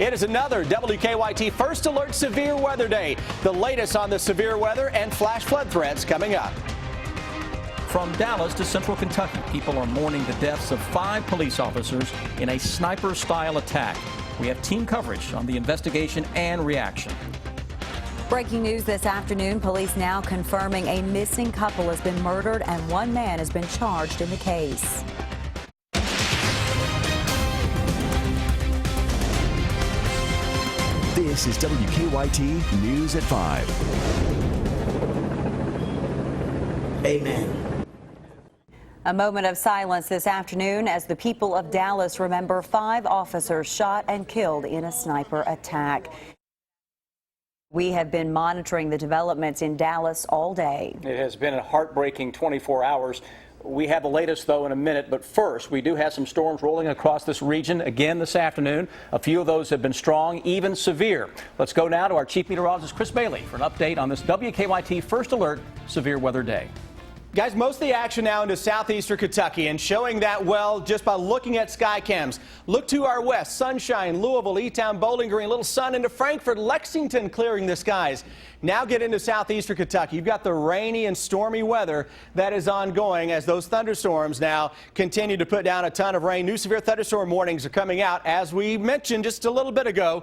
It is another WKYT First Alert Severe Weather Day. The latest on the severe weather and flash flood threats coming up. From Dallas to central Kentucky, people are mourning the deaths of 5 police officers in a sniper-style attack. We have team coverage on the investigation and reaction. Breaking news this afternoon, police now confirming a missing couple has been murdered and 1 man has been charged in the case. This is WKYT News at 5. Amen. A moment of silence this afternoon as the people of Dallas remember 5 officers shot and killed in a sniper attack. We have been monitoring the developments in Dallas all day. It has been a heartbreaking 24 hours. We have the latest, though, in a minute. But first, we do have some storms rolling across this region again this afternoon. A few of those have been strong, even severe. Let's go now to our chief meteorologist, Chris Bailey, for an update on this WKYT First Alert Severe Weather Day. Guys, most of the action now into southeastern Kentucky, and showing that well just by looking at sky cams. Look to our west, sunshine, Louisville, E-Town, Bowling Green, little sun into Frankfort, Lexington clearing the skies. Now get into southeastern Kentucky. You've got the rainy and stormy weather that is ongoing as those thunderstorms now continue to put down a ton of rain. New severe thunderstorm warnings are coming out. As we mentioned just a little bit ago,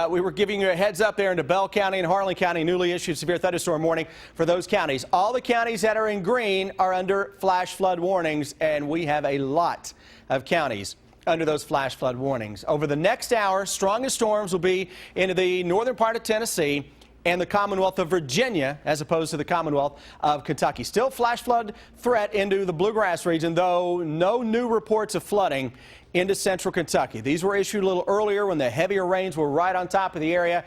we were giving you a heads up there into Bell County and Harlan County, newly issued severe thunderstorm warning for those counties. All the counties that are in green are under flash flood warnings, and we have a lot of counties under those flash flood warnings. Over the next hour, strongest storms will be into the northern part of Tennessee and the Commonwealth of Virginia, as opposed to the Commonwealth of Kentucky. Still flash flood threat into the bluegrass region, though no new reports of flooding into central Kentucky. These were issued a little earlier when the heavier rains were right on top of the area.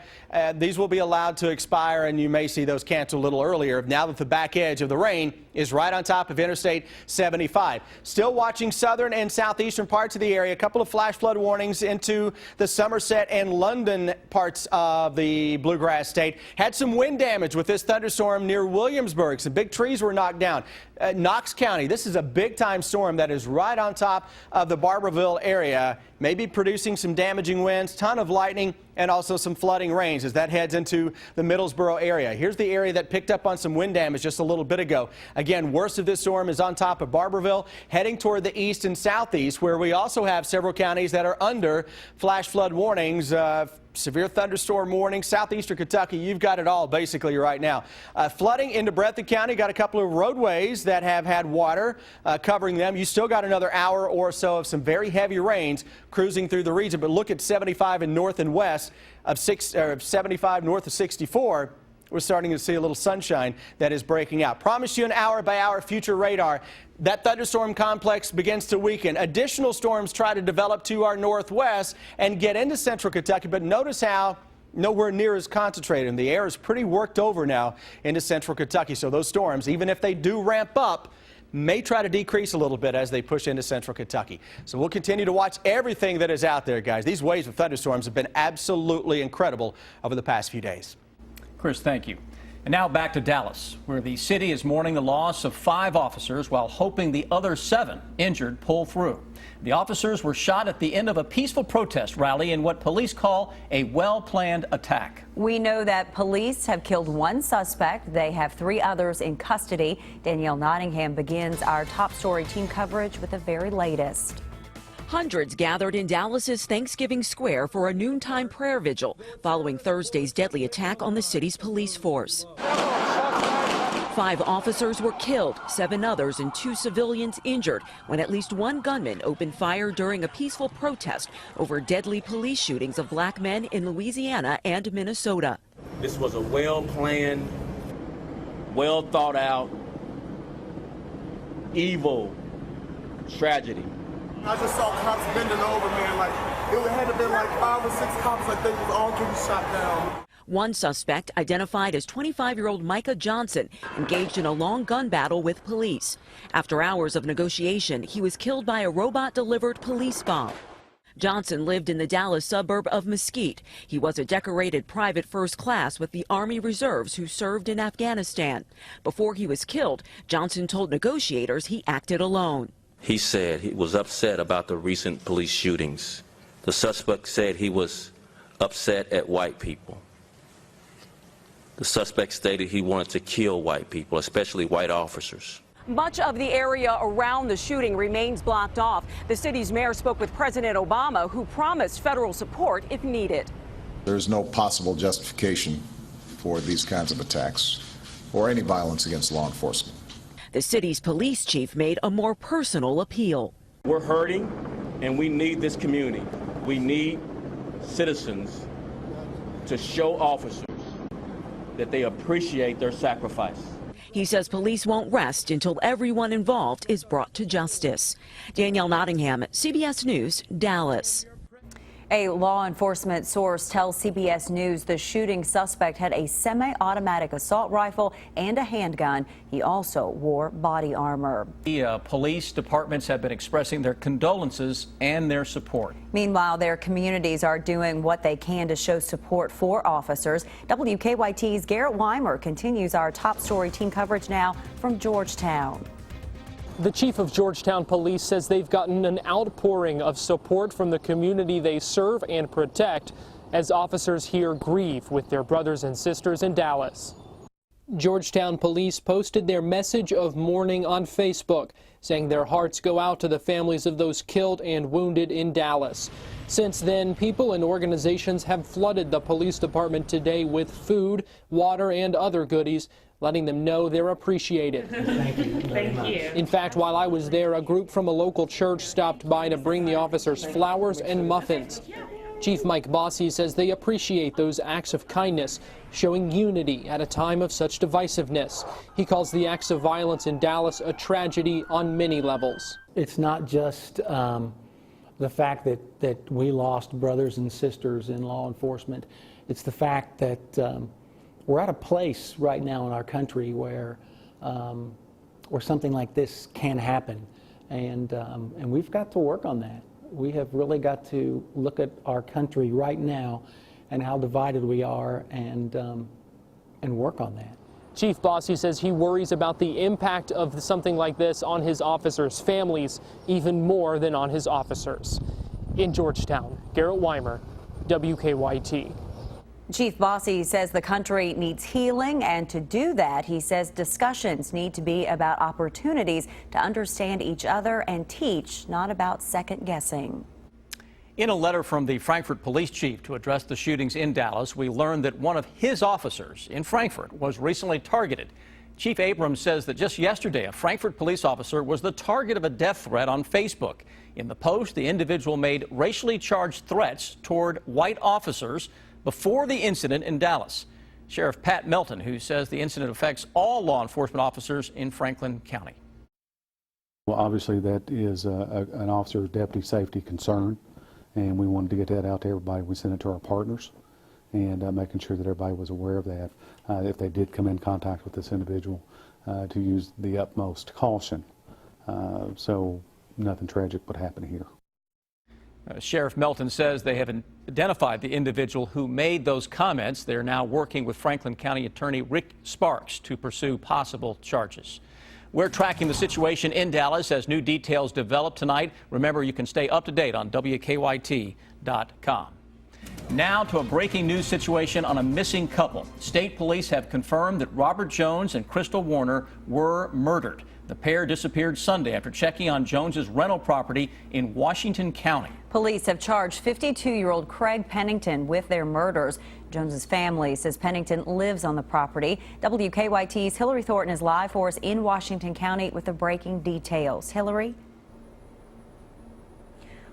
These will be allowed to expire, and you may see those canceled a little earlier now that the back edge of the rain is right on top of Interstate 75. Still watching southern and southeastern parts of the area. A couple of flash flood warnings into the Somerset and London parts of the bluegrass state. Had some wind damage with this thunderstorm near Williamsburg. Some big trees were knocked down. Knox County, this is a big-time storm that is right on top of the Barberville area, maybe producing some damaging winds, ton of lightning, and also some flooding rains as that heads into the Middlesboro area. Here's the area that picked up on some wind damage just a little bit ago. Again, worst of this storm is on top of Barberville, heading toward the east and southeast, where we also have several counties that are under flash flood warnings. Severe thunderstorm warning. Southeastern Kentucky, you've got it all basically right now. Flooding into Breathitt County, got a couple of roadways that have had water covering them. You still got another hour or so of some very heavy rains cruising through the region, but look at 75 in north and west of 75 north of 64. We're starting to see a little sunshine that is breaking out. Promise you an hour-by-hour future radar. That thunderstorm complex begins to weaken. Additional storms try to develop to our northwest and get into central Kentucky, but notice how nowhere near as concentrated. And the air is pretty worked over now into central Kentucky. So those storms, even if they do ramp up, may try to decrease a little bit as they push into central Kentucky. So we'll continue to watch everything that is out there, guys. These waves of thunderstorms have been absolutely incredible over the past few days. Chris, thank you. And now back to Dallas, where the city is mourning the loss of 5 officers while hoping the other 7 injured pull through. The officers were shot at the end of a peaceful protest rally in what police call a well-planned attack. We know that police have killed 1 suspect. They have 3 others in custody. Danielle Nottingham begins our top story team coverage with the very latest. Hundreds gathered in Dallas's Thanksgiving Square for a noontime prayer vigil following Thursday's deadly attack on the city's police force. 5 officers were killed, 7 others and 2 civilians injured when at least 1 gunman opened fire during a peaceful protest over deadly police shootings of black men in Louisiana and Minnesota. This was a well-planned, well-thought-out, evil tragedy. I just saw cops bending over, man. Like, it had to been like 5 or 6 cops, I think, was all getting shot down. One suspect, identified as 25-year-old Micah Johnson, engaged in a long gun battle with police. After hours of negotiation, he was killed by a robot-delivered police bomb. Johnson lived in the Dallas suburb of Mesquite. He was a decorated private first class with the Army Reserves who served in Afghanistan. Before he was killed, Johnson told negotiators he acted alone. He said he was upset about the recent police shootings. The suspect said he was upset at white people. The suspect stated he wanted to kill white people, especially white officers. Much of the area around the shooting remains blocked off. The city's mayor spoke with President Obama, who promised federal support if needed. There's no possible justification for these kinds of attacks or any violence against law enforcement. The city's police chief made a more personal appeal. We're hurting, and we need this community. We need citizens to show officers that they appreciate their sacrifice. He says police won't rest until everyone involved is brought to justice. Danielle Nottingham, CBS News, Dallas. A law enforcement source tells CBS News the shooting suspect had a semi-automatic assault rifle and a handgun. He also wore body armor. The police departments have been expressing their condolences and their support. Meanwhile, their communities are doing what they can to show support for officers. WKYT's Garrett Weimer continues our top story team coverage now from Georgetown. The chief of Georgetown Police says they've gotten an outpouring of support from the community they serve and protect as officers here grieve with their brothers and sisters in Dallas. Georgetown Police posted their message of mourning on Facebook, saying their hearts go out to the families of those killed and wounded in Dallas. Since then, people and organizations have flooded the police department today with food, water, and other goodies, letting them know they're appreciated. Thank you very much. In fact, while I was there, a group from a local church stopped by to bring the officers flowers and muffins. Chief Mike Bossy says they appreciate those acts of kindness, showing unity at a time of such divisiveness. He calls the acts of violence in Dallas a tragedy on many levels. It's not just the fact that we lost brothers and sisters in law enforcement. It's the fact that we're at a place right now in our country where something like this can happen, and we've got to work on that. We have really got to look at our country right now and how divided we are, and work on that. Chief Bossy says he worries about the impact of something like this on his officers' families even more than on his officers. In Georgetown, Garrett Weimer, WKYT. Chief Bossy says the country needs healing, and to do that, he says discussions need to be about opportunities to understand each other and teach, not about second guessing. In a letter from the Frankfort police chief to address the shootings in Dallas, we learned that one of his officers in Frankfort was recently targeted. Chief Abrams says that just yesterday, a Frankfort police officer was the target of a death threat on Facebook. In the post, the individual made racially charged threats toward white officers before the incident in Dallas. Sheriff Pat Melton, who says the incident affects all law enforcement officers in Franklin County. Well, obviously that is an officer's deputy safety concern, and we wanted to get that out to everybody. We sent it to our partners, and making sure that everybody was aware of that. If they did come in contact with this individual, to use the utmost caution. So nothing tragic would happen here. Sheriff Melton says they have identified the individual who made those comments. They're now working with Franklin County Attorney Rick Sparks to pursue possible charges. We're tracking the situation in Dallas as new details develop tonight. Remember, you can stay up to date on WKYT.com. Now to a breaking news situation on a missing couple. State police have confirmed that Robert Jones and Crystal Warner were murdered. The pair disappeared Sunday after checking on Jones's rental property in Washington County. Police have charged 52-year-old Craig Pennington with their murders. Jones's family says Pennington lives on the property. WKYT's Hillary Thornton is live for us in Washington County with the breaking details. Hillary?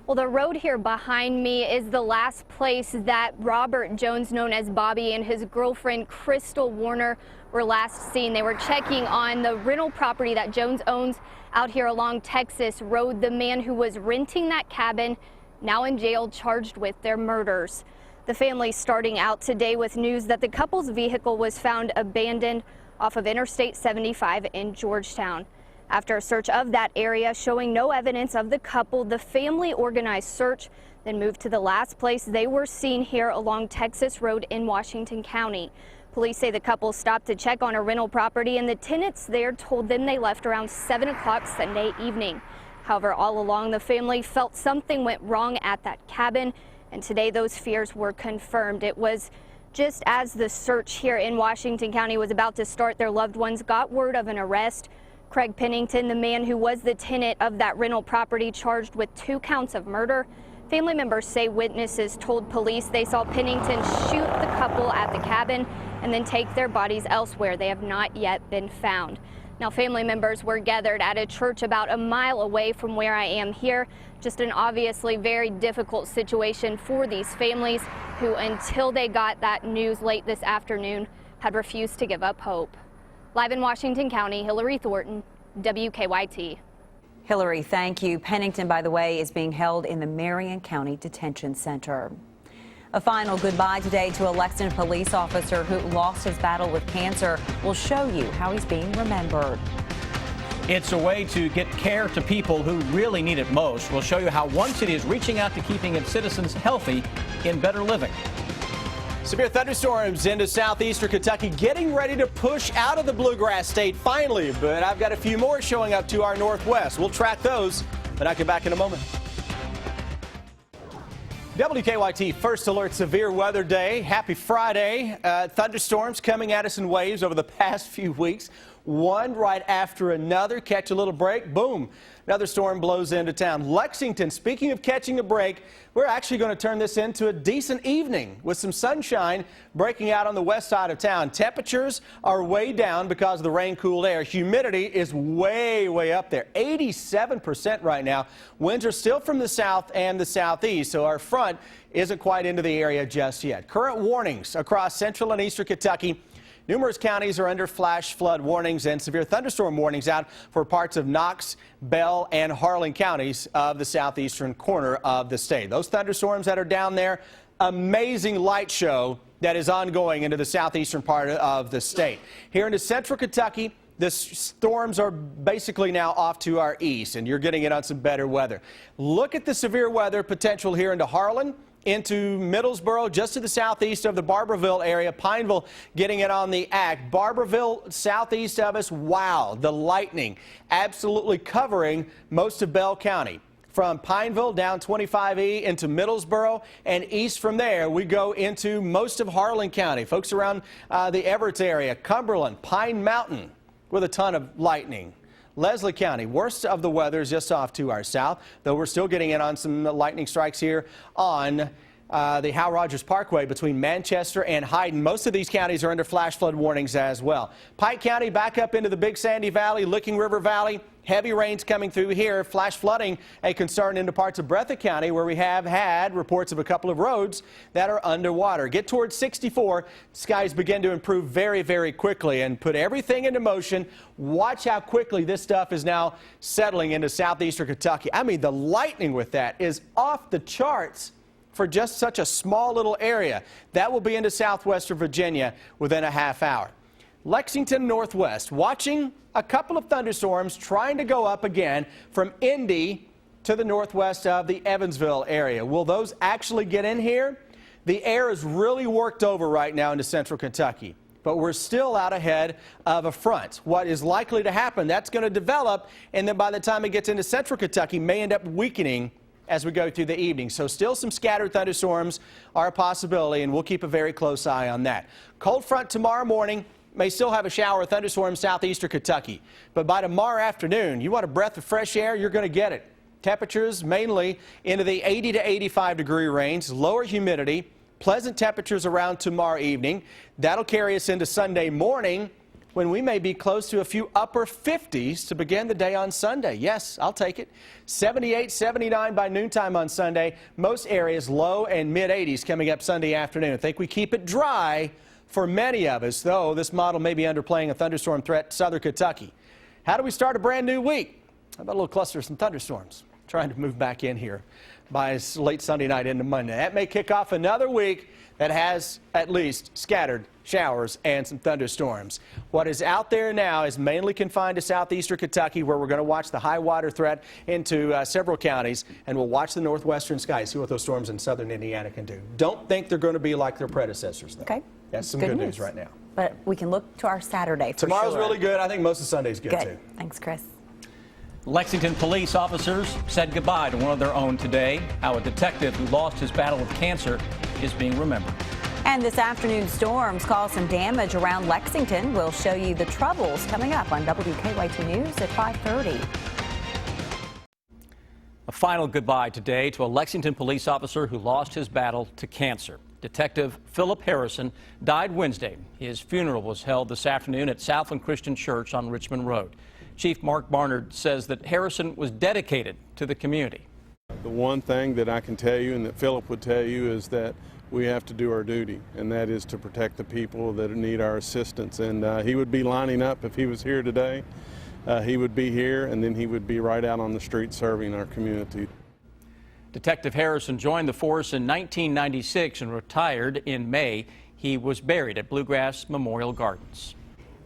Well, the road here behind me is the last place that Robert Jones, known as Bobby, and his girlfriend Crystal Warner were last seen. They were checking on the rental property that Jones owns out here along Texas Road. The man who was renting that cabin now in jail, charged with their murders. The family starting out today with news that the couple's vehicle was found abandoned off of Interstate 75 in Georgetown. After a search of that area showing no evidence of the couple, the family organized search, then moved to the last place they were seen here along Texas Road in Washington County. Police say the couple stopped to check on a rental property, and the tenants there told them they left around 7 o'clock Sunday evening. However, all along the family felt something went wrong at that cabin, And today those fears were confirmed. It was just as the search here in Washington County was about to start, their loved ones got word of an arrest. Craig Pennington, the man who was the tenant of that rental property, charged with 2 counts of murder. Family members say witnesses told police they saw Pennington shoot the couple at the cabin and then take their bodies elsewhere. They have not yet been found. Now, family members were gathered at a church about a mile away from where I am here. Just an obviously very difficult situation for these families who, until they got that news late this afternoon, had refused to give up hope. Live in Washington County, Hillary Thornton, WKYT. Hillary, thank you. Pennington, by the way, is being held in the Marion County Detention Center. A final goodbye today to a Lexington police officer who lost his battle with cancer. We'll show you how he's being remembered. It's a way to get care to people who really need it most. We'll show you how one city is reaching out to keeping its citizens healthy in better living. Severe thunderstorms into southeastern Kentucky getting ready to push out of the Bluegrass State finally, but I've got a few more showing up to our northwest. We'll track those, but I'll get back in a moment. WKYT First Alert Severe Weather Day. Happy Friday. Thunderstorms coming at us in waves over the past few weeks. One right after another. Catch a little break. Boom. Another storm blows into town. Lexington, speaking of catching a break, we're actually going to turn this into a decent evening with some sunshine breaking out on the west side of town. Temperatures are way down because of the rain-cooled air. Humidity is way, way up there. 87% right now. Winds are still from the south and the southeast, so our front isn't quite into the area just yet. Current warnings across central and eastern Kentucky. Numerous counties are under flash flood warnings and severe thunderstorm warnings out for parts of Knox, Bell, and Harlan counties of the southeastern corner of the state. Those thunderstorms that are down there, amazing light show that is ongoing into the southeastern part of the state. Here into central Kentucky, the storms are basically now off to our east, and you're getting it on some better weather. Look at the severe weather potential here into Harlan, into Middlesboro, just to the southeast of the Barberville area. Pineville getting it on the act. Barberville, southeast of us, wow, the lightning absolutely covering most of Bell County. From Pineville down 25E into Middlesboro, and east from there we go into most of Harlan County. Folks around the Everett area, Cumberland, Pine Mountain with a ton of lightning. Leslie County, worst of the weather is just off to our south, though we're still getting in on some lightning strikes here on the Hal Rogers Parkway between Manchester and Hyden. Most of these counties are under flash flood warnings as well. Pike County back up into the Big Sandy Valley, Licking River Valley. Heavy rains coming through here. Flash flooding a concern into parts of Breathitt County, where we have had reports of a couple of roads that are underwater. Get towards 64. Skies begin to improve very, very quickly and put everything into motion. Watch how quickly this stuff is now settling into southeastern Kentucky. I mean, the lightning with that is off the charts for just such a small little area. That will be into southwestern Virginia within a half hour. Lexington northwest, watching a couple of thunderstorms trying to go up again from Indy to the northwest of the Evansville area. Will those actually get in here? The air is really worked over right now into central Kentucky, but we're still out ahead of a front. What is likely to happen, that's going to develop, and then by the time it gets into central Kentucky, may end up weakening as we go through the evening. So still some scattered thunderstorms are a possibility, and we'll keep a very close eye on that. Cold front tomorrow morning. May still have a shower of thunderstorms southeastern Kentucky. But by tomorrow afternoon, you want a breath of fresh air, you're going to get it. Temperatures mainly into the 80 to 85 degree range, lower humidity, pleasant temperatures around tomorrow evening. That'll carry us into Sunday morning, when we may be close to a few upper 50s to begin the day on Sunday. Yes, I'll take it. 78, 79 by noontime on Sunday. Most areas low and mid 80s coming up Sunday afternoon. I think we keep it dry for many of us, though this model may be underplaying a thunderstorm threat to southern Kentucky. How do we start a brand new week? How about a little cluster of some thunderstorms? Trying to move back in here by late Sunday night into Monday. That may kick off another week that has at least scattered showers and some thunderstorms. What is out there now is mainly confined to southeastern Kentucky, where we're going to watch the high water threat into several counties, and we'll watch the northwestern skies, see what those storms in southern Indiana can do. Don't think they're going to be like their predecessors, though. Okay. That's some good news right now. But we can look to our Saturday for Tomorrow's sure. really good. I think most of Sunday's good too. Thanks, Chris. Lexington police officers said goodbye to one of their own today. How a detective who lost his battle with cancer is being remembered. And this afternoon, storms caused some damage around Lexington. We'll show you the troubles coming up on WKYT News at 5:30. A final goodbye today to a Lexington police officer who lost his battle to cancer. Detective Philip Harrison died Wednesday. His funeral was held this afternoon at Southland Christian Church on Richmond Road. Chief Mark Barnard says that Harrison was dedicated to the community. The one thing that I can tell you and that Philip would tell you is that we have to do our duty, and that is to protect the people that need our assistance. And he would be lining up if he was here today. He would be here, and then he would be right out on the street serving our community. Detective Harrison joined the force in 1996 and retired in May. He was buried at Bluegrass Memorial Gardens.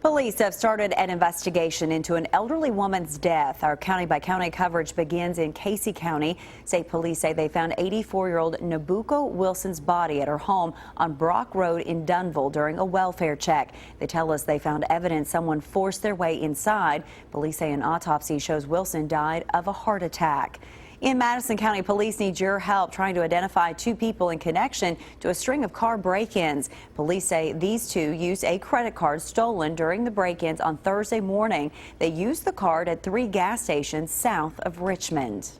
Police have started an investigation into an elderly woman's death. Our county-by-county coverage begins in Casey County. State police say they found 84-year-old Nabucco Wilson's body at her home on Brock Road in Dunville during a welfare check. They tell us they found evidence someone forced their way inside. Police say an autopsy shows Wilson died of a heart attack. In Madison County, police need your help trying to identify two people in connection to a string of car break-ins. Police say these two used a credit card stolen during the break-ins on Thursday morning. They used the card at 3 gas stations south of Richmond.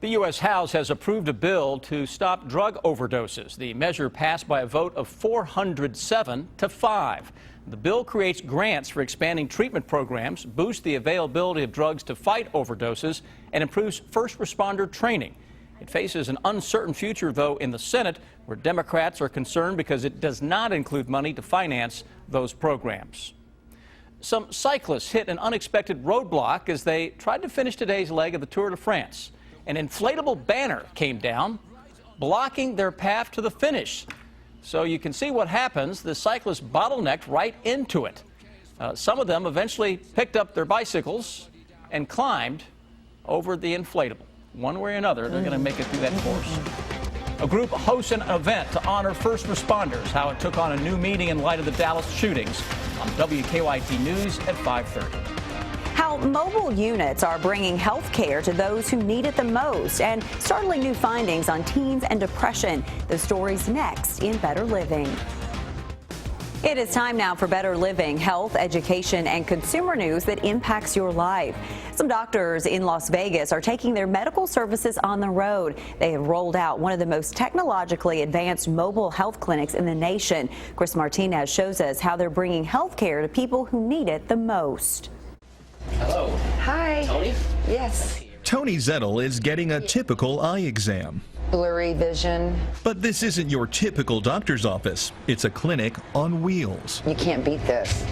The U.S. House has approved a bill to stop drug overdoses. The measure passed by a vote of 407 to 5. The bill creates grants for expanding treatment programs, boosts the availability of drugs to fight overdoses, and improves first responder training. It faces an uncertain future, though, in the Senate, where Democrats are concerned because it does not include money to finance those programs. Some cyclists hit an unexpected roadblock as they tried to finish today's leg of the Tour de France. An inflatable banner came down, blocking their path to the finish. So you can see what happens. The cyclists bottlenecked right into it. Some of them eventually picked up their bicycles and climbed over the inflatable. One way or another, they're going to make it through that course. A group hosts an event to honor first responders, how it took on a new meaning in light of the Dallas shootings, on WKYT News at 5:30. How mobile units are bringing health care to those who need it the most, and startling new findings on teens and depression. The story's next in Better Living. It is time now for Better Living, health, education, and consumer news that impacts your life. Some doctors in Las Vegas are taking their medical services on the road. They have rolled out one of the most technologically advanced mobile health clinics in the nation. Chris Martinez shows us how they're bringing health care to people who need it the most. Hello. Hi. Tony? Yes. Tony Zettel is getting a typical eye exam. Blurry vision. But this isn't your typical doctor's office. It's a clinic on wheels. You can't beat this.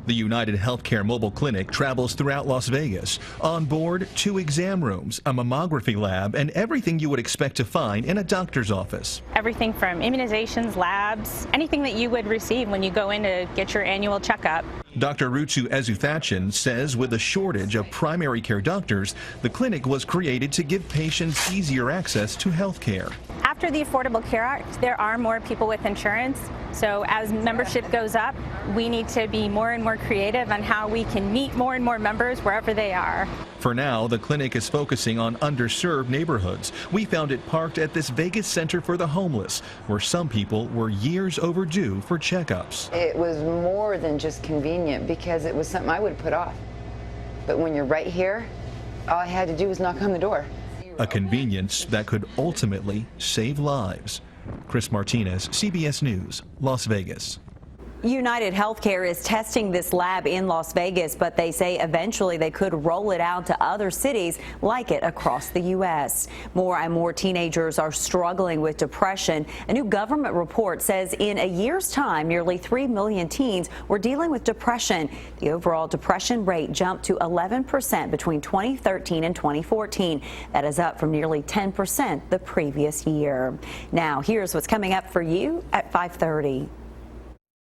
The United Healthcare Mobile Clinic travels throughout Las Vegas. On board, 2 exam rooms, a mammography lab, and everything you would expect to find in a doctor's office. Everything from immunizations, labs, anything that you would receive when you go in to get your annual checkup. Dr. Rutsu Ezuthatchan says with a shortage of primary care doctors, the clinic was created to give patients easier access to health care. After the Affordable Care Act, there are more people with insurance. So as membership goes up, we need to be more and more creative on how we can meet more and more members wherever they are. For now, the clinic is focusing on underserved neighborhoods. We found it parked at this Vegas Center for the Homeless, where some people were years overdue for checkups. It was more than just convenient because it was something I would have put off. But when you're right here, all I had to do was knock on the door. A convenience that could ultimately save lives. Chris Martinez, CBS News, Las Vegas. United Healthcare is testing this lab in Las Vegas, but they say eventually they could roll it out to other cities like it across the U.S. More and more teenagers are struggling with depression. A new government report says in a year's time, nearly 3 million teens were dealing with depression. The overall depression rate jumped to 11% between 2013 and 2014. That is up from nearly 10% the previous year. Now, here's what's coming up for you at 5:30.